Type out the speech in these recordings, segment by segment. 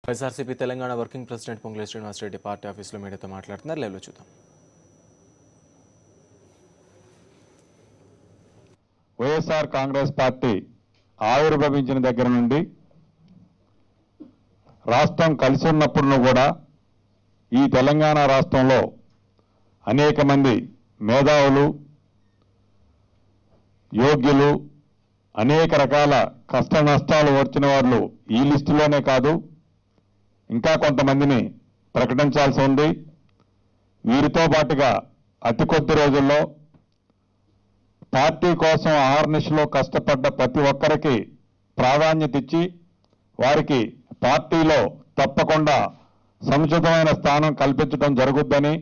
YSRCP Telangana working president Ponguleti Srinivasa Reddy party ఆఫీసులో మీడియాతో మాట్లాడుతున్నారు. లైవ్లో చూద్దాం. వైఎస్ఆర్ కాంగ్రెస్ పార్టీ ఆవిర్భవించిన దగ్గర నుండి రాష్ట్రం కలిసి ఉన్నప్పుడు కూడా ఈ తెలంగాణ రాష్ట్రంలో అనేక మంది మేధావులు, యోగ్యులు, అనేక రకాల కష్ట నష్టాలు వచ్చిన వాళ్ళు ఈ లిస్టులోనే కాదు, ఇంకా కొంతమందిని ప్రకటించాల్సి ఉంది. వీరితో పాటుగా అతి కొద్ది రోజుల్లో పార్టీ కోసం ఆహర్నిశలో కష్టపడ్డ ప్రతి ఒక్కరికి ప్రాధాన్యత ఇచ్చి వారికి పార్టీలో తప్పకుండా సముచితమైన స్థానం కల్పించడం జరుగుద్దని,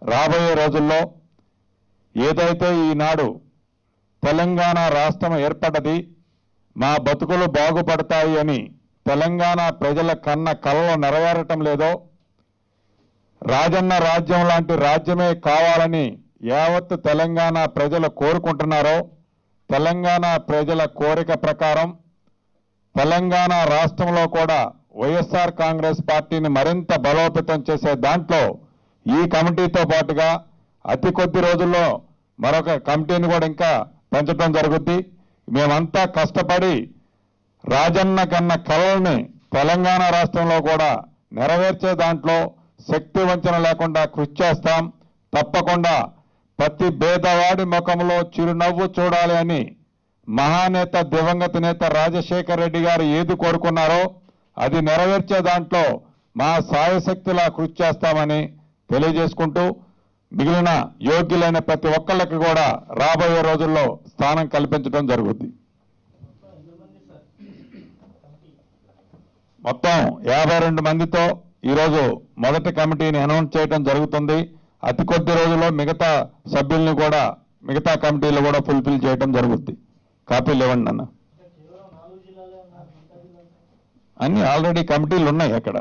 రాబోయే రోజుల్లో ఏదైతే ఈనాడు తెలంగాణ రాష్ట్రం ఏర్పడ్డది, మా బతుకులు బాగుపడతాయి అని తెలంగాణ ప్రజల కన్న కలలు నెరవేరటం లేదో, రాజన్న రాజ్యం లాంటి రాజ్యమే కావాలని యావత్ తెలంగాణ ప్రజలు కోరుకుంటున్నారో, తెలంగాణ ప్రజల కోరిక ప్రకారం తెలంగాణ రాష్ట్రంలో కూడా వైఎస్ఆర్ కాంగ్రెస్ పార్టీని మరింత బలోపేతం చేసే దాంట్లో ఈ కమిటీతో పాటుగా అతి కొద్ది రోజుల్లో మరొక కమిటీని కూడా ఇంకా పెంచడం జరుగుద్ది. మేమంతా కష్టపడి రాజన్న కన్న కలల్ని తెలంగాణ రాష్ట్రంలో కూడా నెరవేర్చే దాంట్లో శక్తి వంచన లేకుండా కృషి చేస్తాం. తప్పకుండా ప్రతి పేదవాడి ముఖంలో చిరునవ్వు చూడాలి అని మహానేత దివంగత నేత రాజశేఖర్ రెడ్డి గారు ఏది కోరుకున్నారో అది నెరవేర్చే దాంట్లో మా సాయశక్తిలా కృషి చేస్తామని తెలియజేసుకుంటూ, మిగిలిన యోగ్యులైన ప్రతి ఒక్కళ్ళకి కూడా రాబోయే రోజుల్లో స్థానం కల్పించడం జరుగుద్ది. మొత్తం 52 మందితో ఈరోజు మొదటి కమిటీని అనౌన్స్ చేయడం జరుగుతుంది. అతి కొద్ది రోజుల్లో మిగతా సభ్యుల్ని కూడా మిగతా కమిటీలు కూడా ఫుల్ఫిల్ చేయడం జరుగుద్ది. కాపీలు ఇవ్వండి అన్న. అన్ని ఆల్రెడీ కమిటీలు ఉన్నాయి అక్కడ.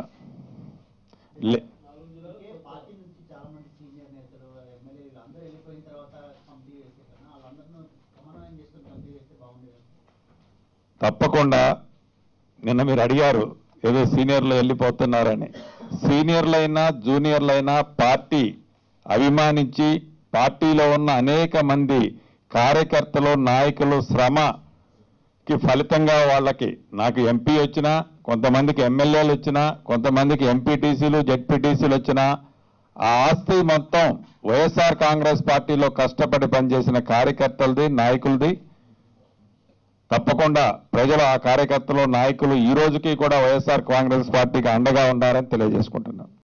తప్పకుండా నిన్న మీరు అడిగారు ఏదో సీనియర్లు వెళ్ళిపోతున్నారని. సీనియర్లైనా జూనియర్లైనా పార్టీ అభిమానించి పార్టీలో ఉన్న అనేక మంది కార్యకర్తలు, నాయకులు శ్రమకి ఫలితంగా వాళ్ళకి, నాకు ఎంపీ వచ్చినా, కొంతమందికి ఎమ్మెల్యేలు వచ్చినా, కొంతమందికి ఎంపీటీసీలు, జెడ్పీటీసీలు వచ్చినా, ఆ ఆస్తి మొత్తం వైఎస్ఆర్ కాంగ్రెస్ పార్టీలో కష్టపడి పనిచేసిన కార్యకర్తలది, నాయకులది. తప్పకుండా ప్రజలు, ఆ కార్యకర్తలు, నాయకులు ఈ రోజుకి కూడా వైఎస్ఆర్ కాంగ్రెస్ పార్టీకి అండగా ఉండాలని తెలియజేసుకుంటున్నాను.